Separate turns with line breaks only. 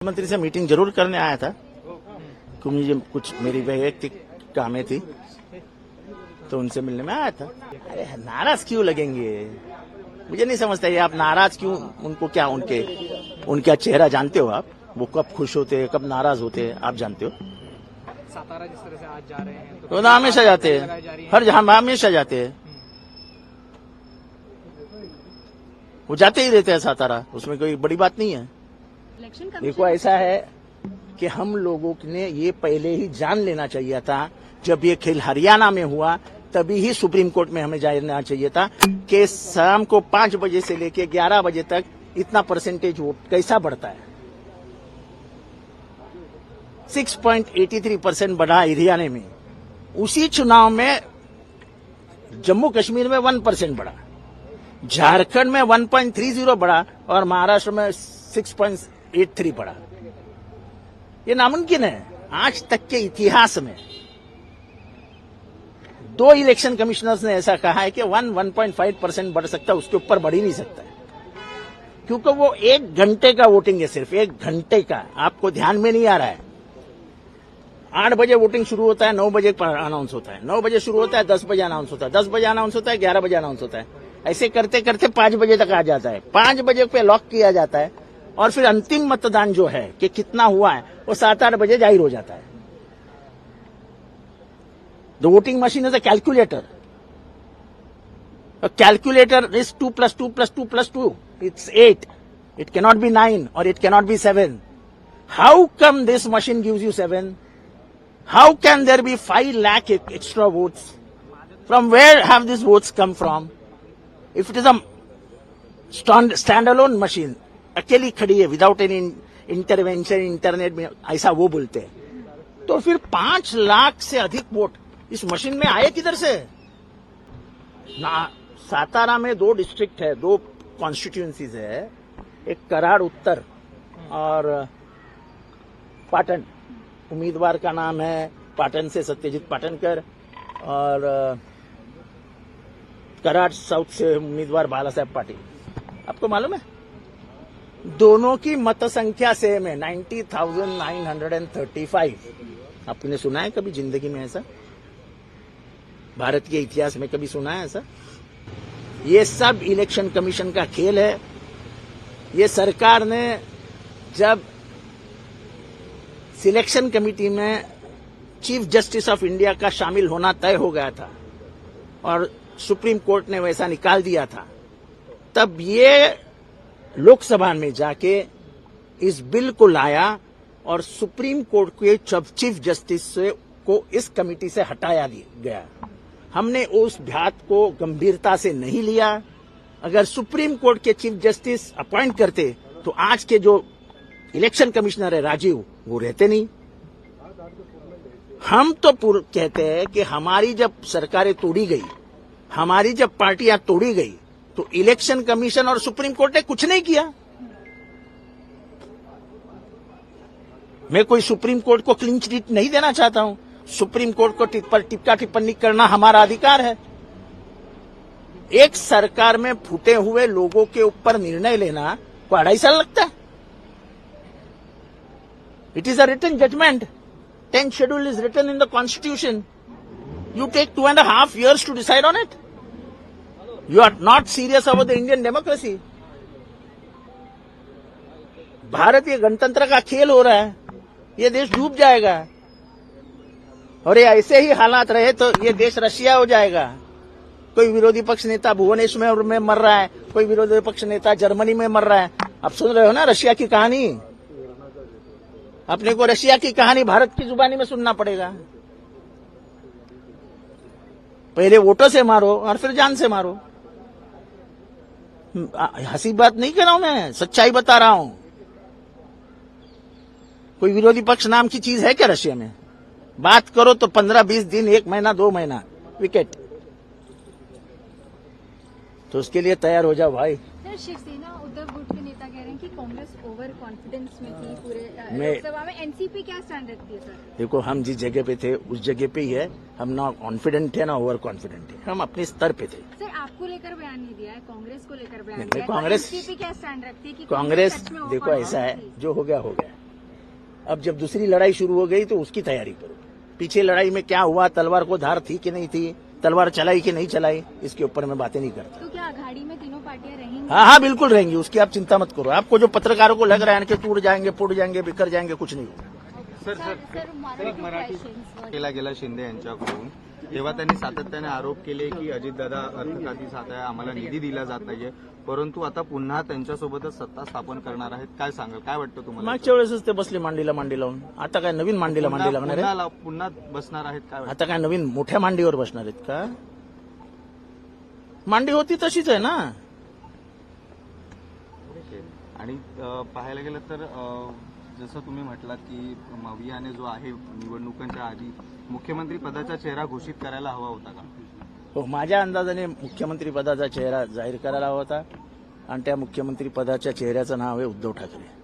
मंत्री से मीटिंग जरूर करने आया था क्योंकि मुझे कुछ मेरी वैयक्तिक कामें थी तो उनसे मिलने में आया था। अरे नाराज क्यों लगेंगे, मुझे नहीं समझता ये आप नाराज क्यों, उनको क्या उनका चेहरा जानते हो आप, वो कब खुश होते कब नाराज होते आप जानते हो।
सातारा जिस तरह से आज जा रहे हैं
तो हमेशा जाते हैं, हर जहां हमेशा जाते हैं, वो जाते ही रहते हैं सातारा, उसमें कोई बड़ी बात नहीं है। देखो ऐसा है कि हम लोगों ने ये पहले ही जान लेना चाहिए था, जब ये खेल हरियाणा में हुआ तभी ही सुप्रीम कोर्ट में हमें जाना चाहिए था कि शाम को 5 बजे से लेके 11 बजे तक इतना परसेंटेज वोट कैसा बढ़ता है। 6.83% बढ़ा हरियाणा में, उसी चुनाव में जम्मू कश्मीर में 1% बढ़ा, झारखंड में 1.30 बढ़ा और महाराष्ट्र में 6.83 बढ़ा। ये नामुमकिन है, आज तक के इतिहास में 2 इलेक्शन कमिश्नर्स ने ऐसा कहा है कि 1.5% बढ़ सकता है, उसके ऊपर बढ़ ही नहीं सकता है, क्योंकि वो 1 घंटे का वोटिंग है, सिर्फ 1 घंटे का। आपको ध्यान में नहीं आ रहा है, 8 बजे वोटिंग शुरू होता है, 9 बजे अनाउंस होता है, 9 बजे शुरू होता है, 10 बजे अनाउंस होता है, 10 बजे अनाउंस होता है, 11 बजे अनाउंस होता है, ऐसे करते करते 5 बजे तक आ जाता है। 5 बजे पे लॉक किया जाता है और फिर अंतिम मतदान जो है कि कितना हुआ है वो 7-8 बजे जाहिर हो जाता है। The voting machine is a calculator, calculator is 2 + 2 + 2 + 2, it's 8, it cannot be 9 or it cannot be 7. How come this machine gives you 7? How can there be 5 lakh extra votes? From where have these votes come from? If it is a standalone machine, अकेली खड़ी है without any intervention internet में, ऐसा वो बोलते हैं, तो फिर 5 लाख से अधिक वोट इस मशीन में आए किधर से ना। सातारा में 2 डिस्ट्रिक्ट है, 2 कॉन्स्टिट्यूएंसीज है, एक कराड़ उत्तर और पाटन। उम्मीदवार का नाम है पाटन से सत्यजीत पाटनकर और कराड़ साउथ से उम्मीदवार बाला साहेब पाटिल। आपको मालूम है दोनों की मत संख्या सेम है, 90,935। आपने सुना है कभी जिंदगी में ऐसा, भारत के इतिहास में कभी सुना है ऐसा? ये सब इलेक्शन कमीशन का खेल है। ये सरकार ने जब सिलेक्शन कमेटी में चीफ जस्टिस ऑफ इंडिया का शामिल होना तय हो गया था और सुप्रीम कोर्ट ने वैसा निकाल दिया था, तब ये लोकसभा में जाके इस बिल को लाया और सुप्रीम कोर्ट के चीफ जस्टिस को इस कमेटी से हटाया गया। हमने उस बात को गंभीरता से नहीं लिया। अगर सुप्रीम कोर्ट के चीफ जस्टिस अपॉइंट करते तो आज के जो इलेक्शन कमिश्नर है राजीव, वो रहते नहीं। हम तो कहते हैं कि हमारी जब सरकारें तोड़ी गई, हमारी जब पार्टियां तोड़ी गई, तो इलेक्शन कमीशन और सुप्रीम कोर्ट ने कुछ नहीं किया। मैं कोई सुप्रीम कोर्ट को क्लीन चिट नहीं देना चाहता हूं, सुप्रीम कोर्ट को टिप्पा टिप्पणी करना हमारा अधिकार है। एक सरकार में फूटे हुए लोगों के ऊपर निर्णय लेना को 2.5 साल लगता है। It is a written judgment, 10th schedule is written in the constitution. You take 2.5 years to decide on it. You are not serious about the Indian democracy. भारतीय गणतंत्र का खेल हो रहा है, ये देश डूब जाएगा और ये ऐसे ही हालात रहे तो ये देश रशिया हो जाएगा। कोई विरोधी पक्ष नेता भुवनेश्वर में मर रहा है, कोई विरोधी पक्ष नेता जर्मनी में मर रहा है। आप सुन रहे हो ना रशिया की कहानी, अपने को रशिया की कहानी भारत की जुबानी में सुनना पड़ेगा। पहले वोटों से मारो और फिर जान से मारो। हंसी बात नहीं कर रहा हूं मैं, सच्चाई बता रहा हूं। कोई विरोधी पक्ष नाम की चीज है क्या रशिया में? बात करो तो 15-20 दिन, 1 महीना, 2 महीना, विकेट। तो उसके लिए तैयार हो जाओ भाई।
शिवसेना उद्धव गुट के नेता कह रहे हैं कि कांग्रेस ओवर कॉन्फिडेंस में थी पूरे लोकसभा में। एनसीपी क्या स्टैंड रखती है सर? देखो
हम जिस जगह पे थे उस जगह पे ही है, हम ना कॉन्फिडेंट थे ना ओवर कॉन्फिडेंट है, हम अपने स्तर पे थे।
सर आपको लेकर बयान नहीं दिया है, कांग्रेस को लेकर बयान
दिया है। कांग्रेस
एनसीपी क्या स्टैंड रखती है कि
कांग्रेस देखो ऐसा है, जो हो गया हो गया। अब जब दूसरी लड़ाई शुरू हो गई तो उसकी तैयारी करो। पीछे लड़ाई में क्या हुआ, तलवार को धार थी कि नहीं थी, तलवार चलाई कि नहीं चलाई, इसके ऊपर मैं बातें नहीं करता।
तो क्या अघाड़ी में तीनों पार्टियां रहेंगी?
हाँ हाँ बिल्कुल रहेंगी, उसकी आप चिंता मत करो। आपको जो पत्रकारों को लग रहा है कि टूट जाएंगे, फूट जाएंगे, बिखर जाएंगे, कुछ नहीं होगा।
केला गेला शिंदे यांच्याकडून, तेव्हा त्यांनी सातत्याने आरोप केले की अजितदादा अर्थखाती साथ आहे, आम्हाला निधी दिला जात नाहीये, परंतु आता पुन्हा त्यांच्यासोबतच सत्ता स्थापन करणार आहेत. काय सांगाल, काय वाटतं तुम्हाला?
मागच्या वेळेसच ते बसले मांडीला मांडी लावून, आता काय नवीन मांडीला मांडी लागणार आहे?
पुन्हा बसणार आहेत काय वाटतं?
आता काय नवीन मोठ्या मांडीवर बसणार आहेत का? मांडी होती तशीच आहे ना.
आणि पाहायला गेलं तर जसं तुम्ही म्हटलात की मवियाने जो आहे निवडणुकांच्या आधी मुख्यमंत्री पदाचा चेहरा घोषित करायला हवा होता का?
हो, माझ्या अंदाजाने मुख्यमंत्री पदाचा चेहरा जाहीर करायला हवा होता आणि त्या मुख्यमंत्री पदाच्या चेहऱ्याचं नाव आहे उद्धव ठाकरे.